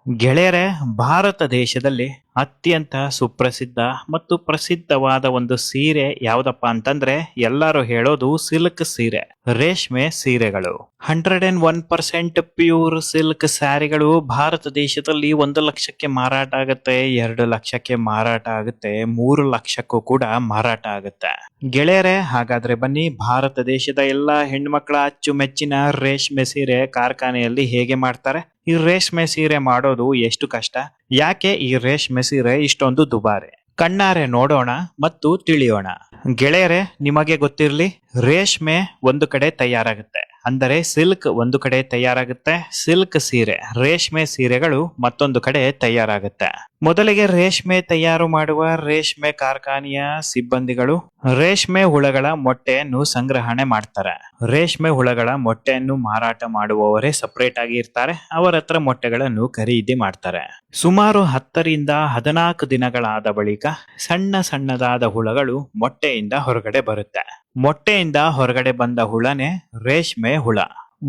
ಗೆಳೆಯರೇ, ಭಾರತ ದೇಶದಲ್ಲಿ ಅತ್ಯಂತ ಸುಪ್ರಸಿದ್ಧ ಮತ್ತು ಪ್ರಸಿದ್ಧವಾದ ಒಂದು ಸೀರೆ ಯಾವ್ದಪ್ಪ ಅಂತಂದ್ರೆ ಎಲ್ಲರೂ ಹೇಳೋದು ಸಿಲ್ಕ್ ಸೀರೆ, ರೇಷ್ಮೆ ಸೀರೆಗಳು. 101% ಪ್ಯೂರ್ ಸಿಲ್ಕ್ ಸ್ಯಾರಿಗಳು ಭಾರತ ದೇಶದಲ್ಲಿ 1 ಲಕ್ಷಕ್ಕೆ ಮಾರಾಟ ಆಗುತ್ತೆ, 2 ಲಕ್ಷಕ್ಕೆ ಮಾರಾಟ ಆಗುತ್ತೆ, 3 ಲಕ್ಷಕ್ಕೂ ಕೂಡ ಮಾರಾಟ ಆಗುತ್ತೆ. ಗೆಳೆಯರೇ, ಹಾಗಾದ್ರೆ ಬನ್ನಿ ಭಾರತ ದೇಶದ ಎಲ್ಲಾ ಹೆಣ್ಮಕ್ಳ ಅಚ್ಚುಮೆಚ್ಚಿನ ರೇಷ್ಮೆ ಸೀರೆ ಕಾರ್ಖಾನೆಯಲ್ಲಿ ಹೇಗೆ ಮಾಡ್ತಾರೆ, ಈ ರೇಷ್ಮೆ ಸೀರೆ ಮಾಡೋದು ಎಷ್ಟು ಕಷ್ಟ, ಯಾಕೆ ಈ ರೇಷ್ಮೆ ಸೀರೆ ಇಷ್ಟೊಂದು ದುಬಾರಿ, ಕಣ್ಣಾರೆ ನೋಡೋಣ ಮತ್ತು ತಿಳಿಯೋಣ. ಗೆಳೆಯರೆ, ನಿಮಗೆ ಗೊತ್ತಿರಲಿ, ರೇಷ್ಮೆ ಒಂದು ಕಡೆ ತಯಾರಾಗುತ್ತೆ, ಅಂದರೆ ಸಿಲ್ಕ್ ಒಂದು ಕಡೆ ತಯಾರಾಗುತ್ತೆ, ಸಿಲ್ಕ್ ಸೀರೆ ರೇಷ್ಮೆ ಸೀರೆಗಳು ಮತ್ತೊಂದು ಕಡೆ ತಯಾರಾಗುತ್ತೆ. ಮೊದಲಿಗೆ ರೇಷ್ಮೆ ತಯಾರು ಮಾಡುವ ರೇಷ್ಮೆ ಕಾರ್ಖಾನೆಯ ಸಿಬ್ಬಂದಿಗಳು ರೇಷ್ಮೆ ಹುಳಗಳ ಮೊಟ್ಟೆಯನ್ನು ಸಂಗ್ರಹಣೆ ಮಾಡ್ತಾರೆ. ರೇಷ್ಮೆ ಹುಳಗಳ ಮೊಟ್ಟೆಯನ್ನು ಮಾರಾಟ ಮಾಡುವವರೇ ಸಪರೇಟ್ ಆಗಿ ಇರ್ತಾರೆ, ಅವರ ಹತ್ರ ಮೊಟ್ಟೆಗಳನ್ನು ಖರೀದಿ ಮಾಡ್ತಾರೆ. ಸುಮಾರು 10 ರಿಂದ 14 ದಿನಗಳಾದ ಬಳಿಕ ಸಣ್ಣ ಸಣ್ಣದಾದ ಹುಳಗಳು ಮೊಟ್ಟೆಯಿಂದ ಹೊರಗಡೆ ಬರುತ್ತೆ. ಮೊಟ್ಟೆಯಿಂದ ಹೊರಗಡೆ ಬಂದ ಹುಳನೇ ರೇಷ್ಮೆ ಹುಳ.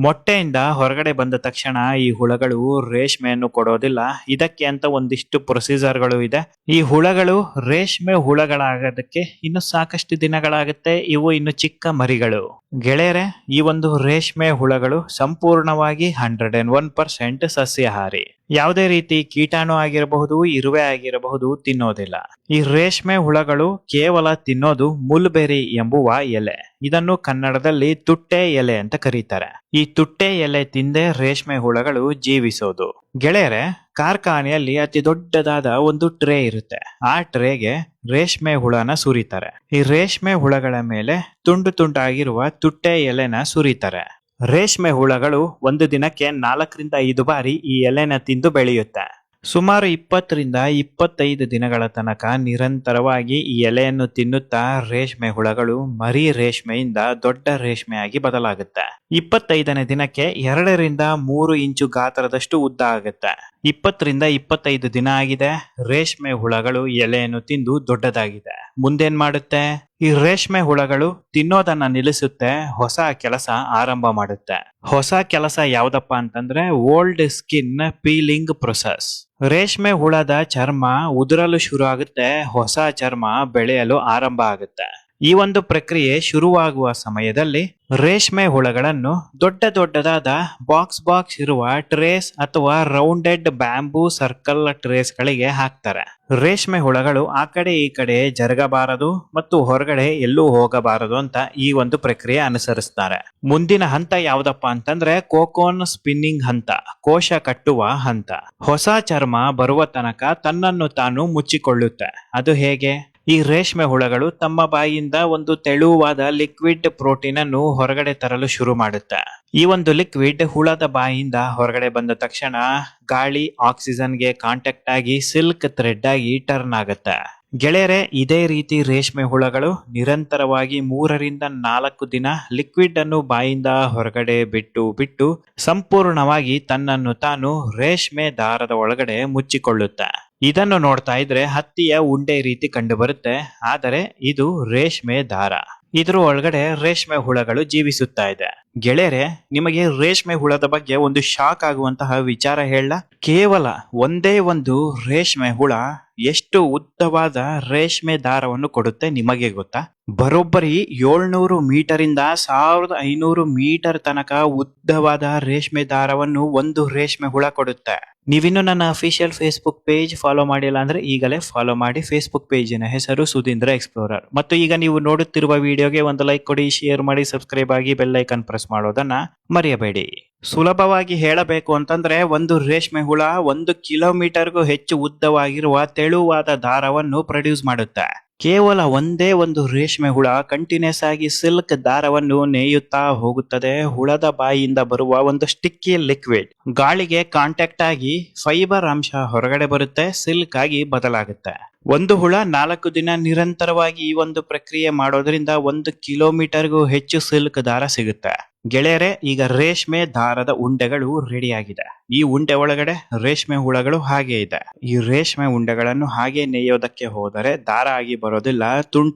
ಮೊಟ್ಟೆಯಿಂದ ಹೊರಗಡೆ ಬಂದ ತಕ್ಷಣ ಈ ಹುಳಗಳು ರೇಷ್ಮೆಯನ್ನು ಕೊಡೋದಿಲ್ಲ. ಇದಕ್ಕೆ ಅಂತ ಒಂದಿಷ್ಟು ಪ್ರೊಸೀಜರ್ಗಳು ಇದೆ. ಈ ಹುಳಗಳು ರೇಷ್ಮೆ ಹುಳಗಳಾಗೋದಕ್ಕೆ ಇನ್ನು ಸಾಕಷ್ಟು ದಿನಗಳಾಗುತ್ತೆ. ಇವು ಇನ್ನು ಚಿಕ್ಕ ಮರಿಗಳು. ಗೆಳೆಯರೆ, ಈ ಒಂದು ರೇಷ್ಮೆ ಹುಳಗಳು ಸಂಪೂರ್ಣವಾಗಿ 101% ಸಸ್ಯಾಹಾರಿ. ಯಾವುದೇ ರೀತಿ ಕೀಟಾಣು ಆಗಿರಬಹುದು, ಇರುವೆ ಆಗಿರಬಹುದು ತಿನ್ನೋದಿಲ್ಲ. ಈ ರೇಷ್ಮೆ ಹುಳಗಳು ಕೇವಲ ತಿನ್ನೋದು ಮುಲ್ಬೆರಿ ಎಂಬುವ ಎಲೆ. ಇದನ್ನು ಕನ್ನಡದಲ್ಲಿ ತುಟ್ಟೆ ಎಲೆ ಅಂತ ಕರೀತಾರೆ. ಈ ತುಟ್ಟೆ ಎಲೆ ತಿಂದೇ ರೇಷ್ಮೆ ಹುಳಗಳು ಜೀವಿಸೋದು. ಗೆಳೆಯರೆ, ಕಾರ್ಖಾನೆಯಲ್ಲಿ ಅತಿ ದೊಡ್ಡದಾದ ಒಂದು ಟ್ರೇ ಇರುತ್ತೆ. ಆ ಟ್ರೇಗೆ ರೇಷ್ಮೆ ಹುಳನ ಸುರಿತಾರೆ. ಈ ರೇಷ್ಮೆ ಹುಳಗಳ ಮೇಲೆ ತುಂಡು ತುಂಡಾಗಿರುವ ತುಟ್ಟೆ ಎಲೆನ ಸುರಿತಾರೆ. ರೇಷ್ಮೆ ಹುಳಗಳು ಒಂದು ದಿನಕ್ಕೆ 4 ರಿಂದ 5 ಬಾರಿ ಈ ಎಲೆನ ತಿಂದು ಬೆಳೆಯುತ್ತೆ. ಸುಮಾರು 20 ರಿಂದ 25 ದಿನಗಳ ತನಕ ನಿರಂತರವಾಗಿ ಈ ಎಲೆಯನ್ನು ತಿನ್ನುತ್ತಾ ರೇಷ್ಮೆ ಹುಳಗಳು ಮರಿ ರೇಷ್ಮೆಯಿಂದ ದೊಡ್ಡ ರೇಷ್ಮೆಯಾಗಿ ಬದಲಾಗುತ್ತೆ. 25ನೇ ದಿನಕ್ಕೆ 2 ರಿಂದ 3 ಇಂಚು ಗಾತ್ರದಷ್ಟು ಉದ್ದ ಆಗುತ್ತೆ. 20 ರಿಂದ 25 ದಿನ ಆಗಿದೆ, ರೇಷ್ಮೆ ಹುಳಗಳು ಎಲೆಯನ್ನು ತಿಂದು ದೊಡ್ಡದಾಗಿದೆ. ಮುಂದೇನ್ ಮಾಡುತ್ತೆ? ಈ ರೇಷ್ಮೆ ಹುಳಗಳು ತಿನ್ನೋದನ್ನ ನಿಲ್ಲಿಸುತ್ತೆ, ಹೊಸ ಕೆಲಸ ಆರಂಭ ಮಾಡುತ್ತೆ. ಹೊಸ ಕೆಲಸ ಯಾವ್ದಪ್ಪ ಅಂತಂದ್ರೆ ಓಲ್ಡ್ ಸ್ಕಿನ್ ಪೀಲಿಂಗ್ ಪ್ರೊಸೆಸ್. ರೇಷ್ಮೆ ಹುಳದ ಚರ್ಮ ಉದುರಲು ಶುರು ಆಗುತ್ತೆ, ಹೊಸ ಚರ್ಮ ಬೆಳೆಯಲು ಆರಂಭ ಆಗುತ್ತೆ. ಈ ಒಂದು ಪ್ರಕ್ರಿಯೆ ಶುರುವಾಗುವ ಸಮಯದಲ್ಲಿ ರೇಷ್ಮೆ ಹುಳಗಳನ್ನು ದೊಡ್ಡ ದೊಡ್ಡದಾದ ಬಾಕ್ಸ್ ಇರುವ ಟ್ರೇಸ್ ಅಥವಾ ರೌಂಡೆಡ್ ಬ್ಯಾಂಬೂ ಸರ್ಕಲ್ ಟ್ರೇಸ್ ಗಳಿಗೆ ಹಾಕ್ತಾರೆ. ರೇಷ್ಮೆ ಹುಳಗಳು ಆ ಕಡೆ ಈ ಕಡೆ ಜರುಗಬಾರದು ಮತ್ತು ಹೊರಗಡೆ ಎಲ್ಲೂ ಹೋಗಬಾರದು ಅಂತ ಈ ಒಂದು ಪ್ರಕ್ರಿಯೆ ಅನುಸರಿಸ್ತಾರೆ. ಮುಂದಿನ ಹಂತ ಯಾವ್ದಪ್ಪ ಅಂತಂದ್ರೆ ಕೋಕೋನ್ ಸ್ಪಿನ್ನಿಂಗ್ ಹಂತ, ಕೋಶ ಕಟ್ಟುವ ಹಂತ. ಹೊಸ ಚರ್ಮ ಬರುವ ತನಕ ತನ್ನನ್ನು ತಾನು ಮುಚ್ಚಿಕೊಳ್ಳುತ್ತೆ. ಅದು ಹೇಗೆ? ಈ ರೇಷ್ಮೆ ಹುಳಗಳು ತಮ್ಮ ಬಾಯಿಯಿಂದ ಒಂದು ತೆಳುವಾದ ಲಿಕ್ವಿಡ್ ಪ್ರೋಟೀನ್ ಅನ್ನು ಹೊರಗಡೆ ತರಲು ಶುರು ಮಾಡುತ್ತೆ. ಈ ಒಂದು ಲಿಕ್ವಿಡ್ ಹುಳದ ಬಾಯಿಯಿಂದ ಹೊರಗಡೆ ಬಂದ ತಕ್ಷಣ ಗಾಳಿ ಆಕ್ಸಿಜನ್ಗೆ ಕಾಂಟ್ಯಾಕ್ಟ್ ಆಗಿ ಸಿಲ್ಕ್ ಥ್ರೆಡ್ ಆಗಿ ಟರ್ನ್ ಆಗುತ್ತೆ. ಗೆಳೆಯರೆ, ಇದೇ ರೀತಿ ರೇಷ್ಮೆ ಹುಳಗಳು ನಿರಂತರವಾಗಿ 3 ರಿಂದ 4 ದಿನ ಲಿಕ್ವಿಡ್ ಅನ್ನು ಬಾಯಿಂದ ಹೊರಗಡೆ ಬಿಟ್ಟು ಸಂಪೂರ್ಣವಾಗಿ ತನ್ನನ್ನು ತಾನು ರೇಷ್ಮೆ ದಾರದ ಒಳಗಡೆ ಮುಚ್ಚಿಕೊಳ್ಳುತ್ತೆ. ಇದನ್ನು ನೋಡ್ತಾ ಇದ್ರೆ ಹತ್ತಿಯ ಉಂಡೆ ರೀತಿ ಕಂಡು ಬರುತ್ತೆ, ಆದರೆ ಇದು ರೇಷ್ಮೆ ದಾರ. ಇದ್ರ ಒಳಗಡೆ ರೇಷ್ಮೆ ಹುಳಗಳು ಜೀವಿಸುತ್ತಾ ಇದೆ. ಗೆಳೆಯರೆ, ನಿಮಗೆ ರೇಷ್ಮೆ ಹುಳದ ಬಗ್ಗೆ ಒಂದು ಶಾಕ್ ಆಗುವಂತಹ ವಿಚಾರ ಹೇಳ. ಕೇವಲ ಒಂದೇ ಒಂದು ರೇಷ್ಮೆ ಹುಳ ಎಷ್ಟು ಉದ್ದವಾದ ರೇಷ್ಮೆ ದಾರವನ್ನು ಕೊಡುತ್ತೆ ನಿಮಗೆ ಗೊತ್ತಾ? ಬರೋಬ್ಬರಿ 700 ಮೀಟರಿಂದ 1500 ಮೀಟರ್ ತನಕ ಉದ್ದವಾದ ರೇಷ್ಮೆ ದಾರವನ್ನು ಒಂದು ರೇಷ್ಮೆ ಹುಳ ಕೊಡುತ್ತೆ. ನೀವಿನ್ನು ನನ್ನ ಅಫಿಷಿಯಲ್ ಫೇಸ್ಬುಕ್ ಪೇಜ್ ಫಾಲೋ ಮಾಡಿಲ್ಲ ಅಂದ್ರೆ ಈಗಲೇ ಫಾಲೋ ಮಾಡಿ. ಫೇಸ್ಬುಕ್ ಪೇಜಿನ ಹೆಸರು ಸುಧೀಂದ್ರ ಎಕ್ಸ್ಪ್ಲೋರರ್. ಮತ್ತು ಈಗ ನೀವು ನೋಡುತ್ತಿರುವ ವಿಡಿಯೋಗೆ ಒಂದು ಲೈಕ್ ಕೊಡಿ, ಶೇರ್ ಮಾಡಿ, ಸಬ್ಸ್ಕ್ರೈಬ್ ಆಗಿ, ಬೆಲ್ ಐಕಾನ್ ಪ್ರೆಸ್ ಮಾಡೋದನ್ನ ಮರೆಯಬೇಡಿ. ಸುಲಭವಾಗಿ ಹೇಳಬೇಕು ಅಂತಂದ್ರೆ ಒಂದು ರೇಷ್ಮೆ ಹುಳ 1 ಕಿಲೋಮೀಟರ್ಗೂ ಹೆಚ್ಚು ಉದ್ದವಾಗಿರುವ ತೆಳುವಾದ ದಾರವನ್ನು ಪ್ರೊಡ್ಯೂಸ್ ಮಾಡುತ್ತೆ. ಕೇವಲ ಒಂದೇ ಒಂದು ರೇಷ್ಮೆ ಹುಳ ಕಂಟಿನ್ಯೂಸ್ ಆಗಿ ಸಿಲ್ಕ್ ದಾರವನ್ನು ನೇಯುತ್ತಾ ಹೋಗುತ್ತದೆ. ಹುಳದ ಬಾಯಿಯಿಂದ ಬರುವ ಒಂದು ಸ್ಟಿಕ್ಕಿ ಲಿಕ್ವಿಡ್ ಗಾಳಿಗೆ ಕಾಂಟ್ಯಾಕ್ಟ್ ಆಗಿ ಫೈಬರ್ ಅಂಶ ಹೊರಗಡೆ ಬರುತ್ತೆ, ಸಿಲ್ಕ್ ಆಗಿ ಬದಲಾಗುತ್ತೆ. ಒಂದು ಹುಳ 4 ದಿನ ನಿರಂತರವಾಗಿ ಈ ಒಂದು ಪ್ರಕ್ರಿಯೆ ಮಾಡೋದ್ರಿಂದ 1 ಕಿಲೋಮೀಟರ್ಗೂ ಹೆಚ್ಚು ಸಿಲ್ಕ್ ದಾರ ಸಿಗುತ್ತೆ. ಗೆಳೆಯರೆ, ಈಗ ರೇಷ್ಮೆ ದಾರದ ಉಂಡೆಗಳು ರೆಡಿಯಾಗಿದೆ. ಈ ಉಂಡೆ ಒಳಗಡೆ ರೇಷ್ಮೆ ಹುಳಗಳು ಹಾಗೆ ಇದೆ. ಈ ರೇಷ್ಮೆ ಉಂಡೆಗಳನ್ನು ಹಾಗೆ ನೇಯೋದಕ್ಕೆ ಹೋದರೆ ದಾರ ಆಗಿ ಬರೋದಿಲ್ಲ,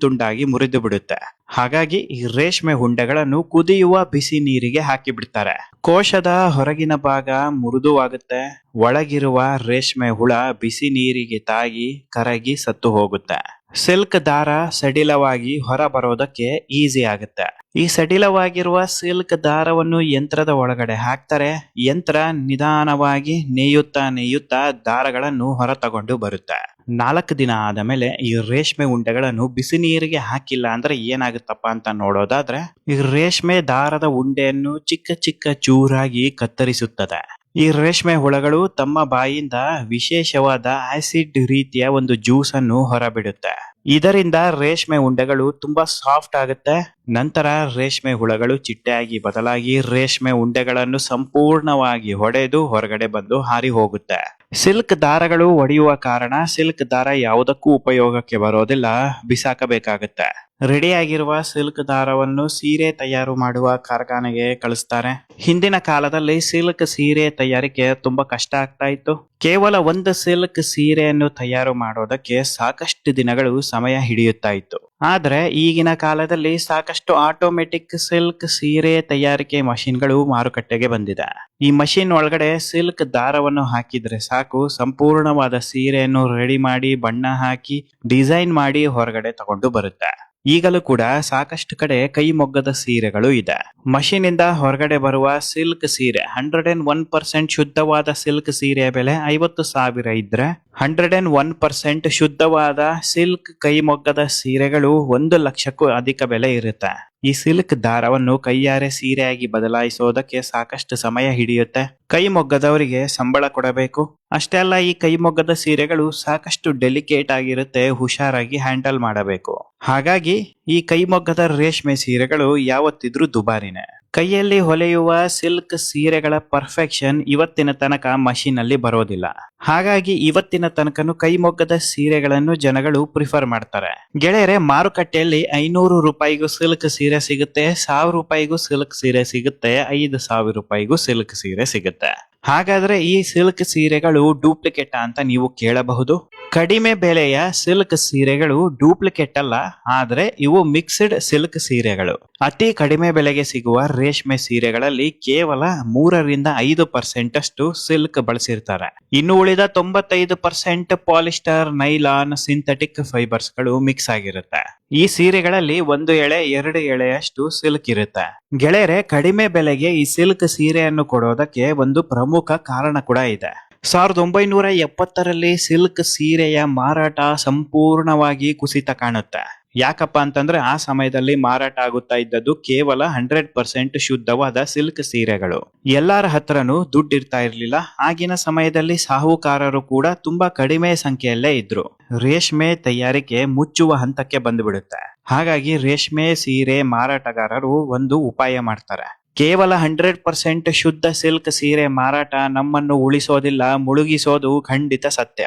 ತುಂಡಾಗಿ ಮುರಿದು ಬಿಡುತ್ತೆ. ಹಾಗಾಗಿ ಈ ರೇಷ್ಮೆ ಉಂಡೆಗಳನ್ನು ಕುದಿಯುವ ಬಿಸಿ ನೀರಿಗೆ ಹಾಕಿ ಬಿಡ್ತಾರೆ. ಕೋಶದ ಹೊರಗಿನ ಭಾಗ ಮೃದುವಾಗುತ್ತೆ. ಒಳಗಿರುವ ರೇಷ್ಮೆ ಹುಳ ಬಿಸಿ ನೀರಿಗೆ ತಾಗಿ ಕರಗಿ ಸತ್ತು ಹೋಗುತ್ತೆ. ಸಿಲ್ಕ್ ದಾರ ಸಡಿಲವಾಗಿ ಹೊರ ಬರೋದಕ್ಕೆ ಈಸಿ ಆಗುತ್ತೆ. ಈ ಸಡಿಲವಾಗಿರುವ ಸಿಲ್ಕ್ ದಾರವನ್ನು ಯಂತ್ರದ ಒಳಗಡೆ ಹಾಕ್ತಾರೆ. ಯಂತ್ರ ನಿಧಾನವಾಗಿ ನೇಯುತ್ತಾ ದಾರಗಳನ್ನು ಹೊರ ತಗೊಂಡು ಬರುತ್ತೆ. 4 ದಿನ ಆದ ಮೇಲೆ ಈ ರೇಷ್ಮೆ ಉಂಡೆಗಳನ್ನು ಬಿಸಿ ನೀರಿಗೆ ಹಾಕಿಲ್ಲ ಅಂದ್ರೆ ಏನಾಗುತ್ತಪ್ಪ ಅಂತ ನೋಡೋದಾದ್ರೆ, ಈ ರೇಷ್ಮೆ ದಾರದ ಉಂಡೆಯನ್ನು ಚಿಕ್ಕ ಚಿಕ್ಕ ಚೂರಾಗಿ ಕತ್ತರಿಸುತ್ತದೆ. ಈ ರೇಷ್ಮೆ ಹುಳಗಳು ತಮ್ಮ ಬಾಯಿಂದ ವಿಶೇಷವಾದ ಆಸಿಡ್ ರೀತಿಯ ಒಂದು ಜ್ಯೂಸ್ ಅನ್ನು ಹೊರಬಿಡುತ್ತೆ. ಇದರಿಂದ ರೇಷ್ಮೆ ಉಂಡೆಗಳು ತುಂಬಾ ಸಾಫ್ಟ್ ಆಗುತ್ತೆ. ನಂತರ ರೇಷ್ಮೆ ಹುಳಗಳು ಚಿಟ್ಟೆಯಾಗಿ ಬದಲಾಗಿ ರೇಷ್ಮೆ ಉಂಡೆಗಳನ್ನು ಸಂಪೂರ್ಣವಾಗಿ ಹೊಡೆದು ಹೊರಗಡೆ ಬಂದು ಹಾರಿ ಹೋಗುತ್ತೆ. ಸಿಲ್ಕ್ ದಾರಗಳು ಒಡೆಯುವ ಕಾರಣ ಸಿಲ್ಕ್ ದಾರ ಯಾವುದಕ್ಕೂ ಉಪಯೋಗಕ್ಕೆ ಬರೋದಿಲ್ಲ, ಬಿಸಾಕಬೇಕಾಗುತ್ತೆ. ರೆಡಿಯಾಗಿರುವ ಸಿಲ್ಕ್ ದಾರವನ್ನು ಸೀರೆ ತಯಾರು ಮಾಡುವ ಕಾರ್ಖಾನೆಗೆ ಕಳಿಸ್ತಾರೆ. ಹಿಂದಿನ ಕಾಲದಲ್ಲಿ ಸಿಲ್ಕ್ ಸೀರೆ ತಯಾರಿಕೆ ತುಂಬಾ ಕಷ್ಟ ಆಗ್ತಾ ಇತ್ತು. ಕೇವಲ ಒಂದು ಸಿಲ್ಕ್ ಸೀರೆಯನ್ನು ತಯಾರು ಮಾಡೋದಕ್ಕೆ ಸಾಕಷ್ಟು ದಿನಗಳು ಸಮಯ ಹಿಡಿಯುತ್ತಾ ಇತ್ತು. ಆದ್ರೆ ಈಗಿನ ಕಾಲದಲ್ಲಿ ಸಾಕಷ್ಟು ಆಟೋಮೆಟಿಕ್ ಸಿಲ್ಕ್ ಸೀರೆ ತಯಾರಿಕೆ ಮಷಿನ್ಗಳು ಮಾರುಕಟ್ಟೆಗೆ ಬಂದಿದೆ. ಈ ಮಷಿನ್ ಒಳಗಡೆ ಸಿಲ್ಕ್ ದಾರವನ್ನು ಹಾಕಿದ್ರೆ ಸಾಕು, ಸಂಪೂರ್ಣವಾದ ಸೀರೆಯನ್ನು ರೆಡಿ ಮಾಡಿ ಬಣ್ಣ ಹಾಕಿ ಡಿಸೈನ್ ಮಾಡಿ ಹೊರಗಡೆ ತಗೊಂಡು ಬರುತ್ತೆ. ಈಗಲೂ ಕೂಡ ಸಾಕಷ್ಟು ಕಡೆ ಕೈಮೊಗ್ಗದ ಸೀರೆಗಳು ಇದೆ. ಮಷೀನ್ ಇಂದ ಹೊರಗಡೆ ಬರುವ ಸಿಲ್ಕ್ ಸೀರೆ 101% ಶುದ್ಧವಾದ ಸಿಲ್ಕ್ ಸೀರೆಯ ಬೆಲೆ 50,000 ಇದ್ರೆ 101% ಶುದ್ಧವಾದ ಸಿಲ್ಕ್ ಕೈಮೊಗ್ಗದ ಸೀರೆಗಳು 1 ಲಕ್ಷಕ್ಕೂ ಅಧಿಕ ಬೆಲೆ ಇರುತ್ತೆ. ಈ ಸಿಲ್ಕ್ ದಾರವನ್ನು ಕೈಯಾರೆ ಸೀರೆಯಾಗಿ ಬದಲಾಯಿಸೋದಕ್ಕೆ ಸಾಕಷ್ಟು ಸಮಯ ಹಿಡಿಯುತ್ತೆ. ಕೈಮೊಗ್ಗದವರಿಗೆ ಸಂಬಳ ಕೊಡಬೇಕು. ಅಷ್ಟೇ ಅಲ್ಲ, ಈ ಕೈಮೊಗ್ಗದ ಸೀರೆಗಳು ಸಾಕಷ್ಟು ಡೆಲಿಕೇಟ್ ಆಗಿರುತ್ತೆ, ಹುಷಾರಾಗಿ ಹ್ಯಾಂಡಲ್ ಮಾಡಬೇಕು. ಹಾಗಾಗಿ ಈ ಕೈಮೊಗ್ಗದ ರೇಷ್ಮೆ ಸೀರೆಗಳು ಯಾವತ್ತಿದ್ರೂ ದುಬಾರಿನೇ. ಕೈಯಲ್ಲಿ ಹೊಲೆಯುವ ಸಿಲ್ಕ್ ಸೀರೆಗಳ ಪರ್ಫೆಕ್ಷನ್ ಇವತ್ತಿನ ತನಕ ಮಷೀನ್ ಅಲ್ಲಿ ಬರೋದಿಲ್ಲ. ಹಾಗಾಗಿ ಇವತ್ತಿನ ತನಕನು ಕೈಮೊಗ್ಗದ ಸೀರೆಗಳನ್ನು ಜನಗಳು ಪ್ರಿಫರ್ ಮಾಡ್ತಾರೆ. ಗೆಳೆಯರೆ, ಮಾರುಕಟ್ಟೆಯಲ್ಲಿ 500 ರೂಪಾಯಿಗೂ ಸಿಲ್ಕ್ ಸೀರೆ ಸಿಗುತ್ತೆ, 1000 ರೂಪಾಯಿಗೂ ಸಿಲ್ಕ್ ಸೀರೆ ಸಿಗುತ್ತೆ, 5000 ರೂಪಾಯಿಗೂ ಸಿಲ್ಕ್ ಸೀರೆ ಸಿಗುತ್ತೆ. ಹಾಗಾದ್ರೆ ಈ ಸಿಲ್ಕ್ ಸೀರೆಗಳು ಡೂಪ್ಲಿಕೇಟ್ ಅಂತ ನೀವು ಕೇಳಬಹುದು. ಕಡಿಮೆ ಬೆಲೆಯ ಸಿಲ್ಕ್ ಸೀರೆಗಳು ಡೂಪ್ಲಿಕೇಟ್ ಅಲ್ಲ, ಆದ್ರೆ ಇವು ಮಿಕ್ಸ್ಡ್ ಸಿಲ್ಕ್ ಸೀರೆಗಳು. ಅತಿ ಕಡಿಮೆ ಬೆಲೆಗೆ ಸಿಗುವ ರೇಷ್ಮೆ ಸೀರೆಗಳಲ್ಲಿ ಕೇವಲ 3-5% ಅಷ್ಟು ಸಿಲ್ಕ್ ಬಳಸಿರ್ತಾರೆ. ಇನ್ನು ಉಳಿದ 95% ಪಾಲಿಸ್ಟರ್, ನೈಲಾನ್, ಸಿಂಥೆಟಿಕ್ ಫೈಬರ್ಸ್ ಗಳು ಮಿಕ್ಸ್ ಆಗಿರುತ್ತೆ. ಈ ಸೀರೆಗಳಲ್ಲಿ 1 ಎಳೆ 2 ಎಳೆಯಷ್ಟು ಸಿಲ್ಕ್ ಇರುತ್ತೆ. ಗೆಳೆಯರೆ, ಕಡಿಮೆ ಬೆಲೆಗೆ ಈ ಸಿಲ್ಕ್ ಸೀರೆಯನ್ನು ಕೊಡೋದಕ್ಕೆ ಒಂದು ಪ್ರಮುಖ ಕಾರಣ ಕೂಡ ಇದೆ. 1970ರಲ್ಲಿ ಸಿಲ್ಕ್ ಸೀರೆಯ ಮಾರಾಟ ಸಂಪೂರ್ಣವಾಗಿ ಕುಸಿತ ಕಾಣುತ್ತೆ. ಯಾಕಪ್ಪ ಅಂತಂದ್ರೆ ಆ ಸಮಯದಲ್ಲಿ ಮಾರಾಟ ಆಗುತ್ತಾ ಇದ್ದದ್ದು ಕೇವಲ 100% ಶುದ್ಧವಾದ ಸಿಲ್ಕ್ ಸೀರೆಗಳು. ಎಲ್ಲರ ಹತ್ರನೂ ದುಡ್ಡು ಇರ್ತಾ ಇರ್ಲಿಲ್ಲ. ಆಗಿನ ಸಮಯದಲ್ಲಿ ಸಾಹುಕಾರರು ಕೂಡ ತುಂಬಾ ಕಡಿಮೆ ಸಂಖ್ಯೆಯಲ್ಲೇ ಇದ್ರು. ರೇಷ್ಮೆ ತಯಾರಿಕೆ ಮುಚ್ಚುವ ಹಂತಕ್ಕೆ ಬಂದ್ಬಿಡುತ್ತೆ. ಹಾಗಾಗಿ ರೇಷ್ಮೆ ಸೀರೆ ಮಾರಾಟಗಾರರು ಒಂದು ಉಪಾಯ ಮಾಡ್ತಾರೆ. ಕೇವಲ 100% ಶುದ್ಧ ಸಿಲ್ಕ್ ಸೀರೆ ಮಾರಾಟ ನಮ್ಮನ್ನು ಉಳಿಸೋದಿಲ್ಲ, ಮುಳುಗಿಸೋದು ಖಂಡಿತ ಸತ್ಯ.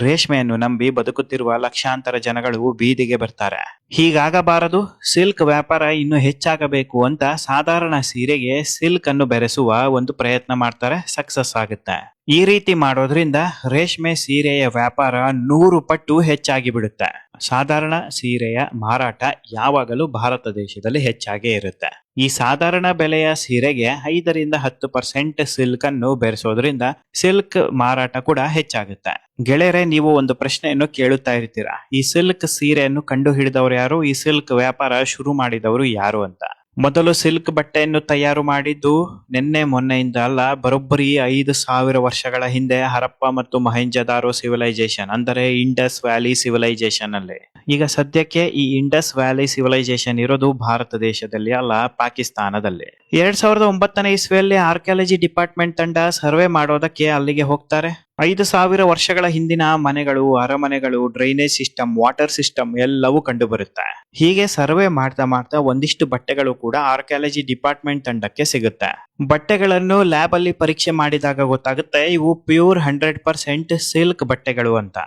ರೇಷ್ಮೆಯನ್ನು ನಂಬಿ ಬದುಕುತ್ತಿರುವ ಲಕ್ಷಾಂತರ ಜನಗಳು ಬೀದಿಗೆ ಬರ್ತಾರೆ. ಹೀಗಾಗಬಾರದು. ಸಿಲ್ಕ್ ವ್ಯಾಪಾರ ಇನ್ನು ಹೆಚ್ಚಾಗಬೇಕು ಅಂತ ಸಾಧಾರಣ ಸೀರೆಗೆ ಸಿಲ್ಕ್ ಅನ್ನು ಬೆರೆಸುವ ಒಂದು ಪ್ರಯತ್ನ ಮಾಡ್ತಾರೆ. ಸಕ್ಸಸ್ ಆಗುತ್ತೆ. ಈ ರೀತಿ ಮಾಡೋದ್ರಿಂದ ರೇಷ್ಮೆ ಸೀರೆಯ ವ್ಯಾಪಾರ 100 ಪಟ್ಟು ಹೆಚ್ಚಾಗಿ ಬಿಡುತ್ತೆ. ಸಾಧಾರಣ ಸೀರೆಯ ಮಾರಾಟ ಯಾವಾಗಲೂ ಭಾರತ ದೇಶದಲ್ಲಿ ಹೆಚ್ಚಾಗೇ ಇರುತ್ತೆ. ಈ ಸಾಧಾರಣ ಬೆಲೆಯ ಸೀರೆಗೆ 5-10% ಸಿಲ್ಕ್ ಅನ್ನು ಬೆರೆಸೋದ್ರಿಂದ ಸಿಲ್ಕ್ ಮಾರಾಟ ಕೂಡ ಹೆಚ್ಚಾಗುತ್ತೆ. ಗೆಳೆಯರೆ, ನೀವು ಒಂದು ಪ್ರಶ್ನೆಯನ್ನು ಕೇಳುತ್ತಾ ಇರ್ತೀರಾ, ಈ ಸಿಲ್ಕ್ ಸೀರೆಯನ್ನು ಕಂಡು ಹಿಡಿದವರು ಯಾರು, ಈ ಸಿಲ್ಕ್ ವ್ಯಾಪಾರ ಶುರು ಮಾಡಿದವರು ಯಾರು ಅಂತ. ಮೊದಲು ಸಿಲ್ಕ್ ಬಟ್ಟೆಯನ್ನು ತಯಾರು ಮಾಡಿದ್ದು ನಿನ್ನೆ ಮೊನ್ನೆಯಿಂದ ಅಲ್ಲ, ಬರೋಬ್ಬರಿ 5000 ವರ್ಷಗಳ ಹಿಂದೆ ಹರಪ್ಪ ಮತ್ತು ಮೊಹೆಂಜದಾರೋ ಸಿವಿಲೈಸೇಷನ್, ಅಂದರೆ ಇಂಡಸ್ ವ್ಯಾಲಿ ಸಿವಿಲೈಸೇಷನ್ ಅಲ್ಲಿ. ಈಗ ಸದ್ಯಕ್ಕೆ ಈ ಇಂಡಸ್ ವ್ಯಾಲಿ ಸಿವಿಲೈಸೇಷನ್ ಇರೋದು ಭಾರತ ದೇಶದಲ್ಲಿ ಅಲ್ಲ, ಪಾಕಿಸ್ತಾನದಲ್ಲಿ. 2009ನೇ ಇಸ್ವಿಯಲ್ಲಿ ಆರ್ಕಿಯಾಲಜಿ ಡಿಪಾರ್ಟ್ಮೆಂಟ್ ತಂಡ ಸರ್ವೆ ಮಾಡೋದಕ್ಕೆ ಅಲ್ಲಿಗೆ ಹೋಗ್ತಾರೆ. 5000 ವರ್ಷಗಳ ಹಿಂದಿನ ಮನೆಗಳು, ಅರಮನೆಗಳು, ಡ್ರೈನೇಜ್ ಸಿಸ್ಟಮ್, ವಾಟರ್ ಸಿಸ್ಟಮ್ ಎಲ್ಲವೂ ಕಂಡು ಬರುತ್ತೆ. ಹೀಗೆ ಸರ್ವೆ ಮಾಡ್ತಾ ಒಂದಿಷ್ಟು ಬಟ್ಟೆಗಳು ಕೂಡ ಆರ್ಕಿಯಾಲಜಿ ಡಿಪಾರ್ಟ್ಮೆಂಟ್ ತಂಡಕ್ಕೆ ಸಿಗುತ್ತೆ. ಬಟ್ಟೆಗಳನ್ನು ಲ್ಯಾಬ್ ಅಲ್ಲಿ ಪರೀಕ್ಷೆ ಮಾಡಿದಾಗ ಗೊತ್ತಾಗುತ್ತೆ ಇವು ಪ್ಯೂರ್ 100% ಸಿಲ್ಕ್ ಬಟ್ಟೆಗಳು ಅಂತ.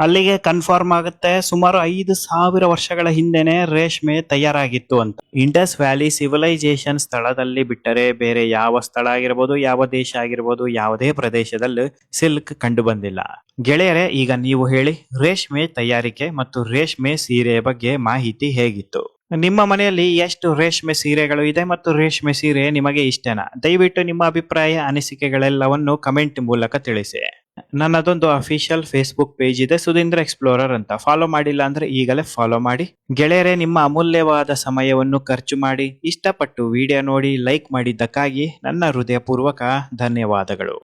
ಅಲ್ಲಿಗೆ ಕನ್ಫರ್ಮ್ ಆಗುತ್ತೆ ಸುಮಾರು 5,000 ವರ್ಷಗಳ ಹಿಂದೆನೆ ರೇಷ್ಮೆ ತಯಾರಾಗಿತ್ತು ಅಂತ. ಇಂಡಸ್ ವ್ಯಾಲಿ ಸಿವಿಲೈಸೇಷನ್ ಸ್ಥಳದಲ್ಲಿ ಬಿಟ್ಟರೆ ಬೇರೆ ಯಾವ ಸ್ಥಳ ಆಗಿರ್ಬೋದು, ಯಾವ ದೇಶ ಆಗಿರ್ಬೋದು, ಯಾವುದೇ ಪ್ರದೇಶದಲ್ಲೂ ಸಿಲ್ಕ್ ಕಂಡು ಬಂದಿಲ್ಲ. ಗೆಳೆಯರೆ, ಈಗ ನೀವು ಹೇಳಿ, ರೇಷ್ಮೆ ತಯಾರಿಕೆ ಮತ್ತು ರೇಷ್ಮೆ ಸೀರೆಯ ಬಗ್ಗೆ ಮಾಹಿತಿ ಹೇಗಿತ್ತು? ನಿಮ್ಮ ಮನೆಯಲ್ಲಿ ಎಷ್ಟು ರೇಷ್ಮೆ ಸೀರೆಗಳು ಇದೆ ಮತ್ತು ರೇಷ್ಮೆ ಸೀರೆ ನಿಮಗೆ ಇಷ್ಟನಾ? ದಯವಿಟ್ಟು ನಿಮ್ಮ ಅಭಿಪ್ರಾಯ, ಅನಿಸಿಕೆಗಳೆಲ್ಲವನ್ನು ಕಮೆಂಟ್ ಮೂಲಕ ತಿಳಿಸಿ. ನನ್ನದೊಂದು ಅಫಿಷಿಯಲ್ ಫೇಸ್ಬುಕ್ ಪೇಜ್ ಇದೆ, ಸುಧೀಂದ್ರ ಎಕ್ಸ್ಪ್ಲೋರರ್ ಅಂತ. ಫಾಲೋ ಮಾಡಿಲ್ಲ ಅಂದ್ರೆ ಈಗಲೇ ಫಾಲೋ ಮಾಡಿ. ಗೆಳೆಯರೆ, ನಿಮ್ಮ ಅಮೂಲ್ಯವಾದ ಸಮಯವನ್ನು ಖರ್ಚು ಮಾಡಿ ಇಷ್ಟಪಟ್ಟು ವಿಡಿಯೋ ನೋಡಿ ಲೈಕ್ ಮಾಡಿದ್ದಕ್ಕಾಗಿ ನನ್ನ ಹೃದಯಪೂರ್ವಕ ಧನ್ಯವಾದಗಳು.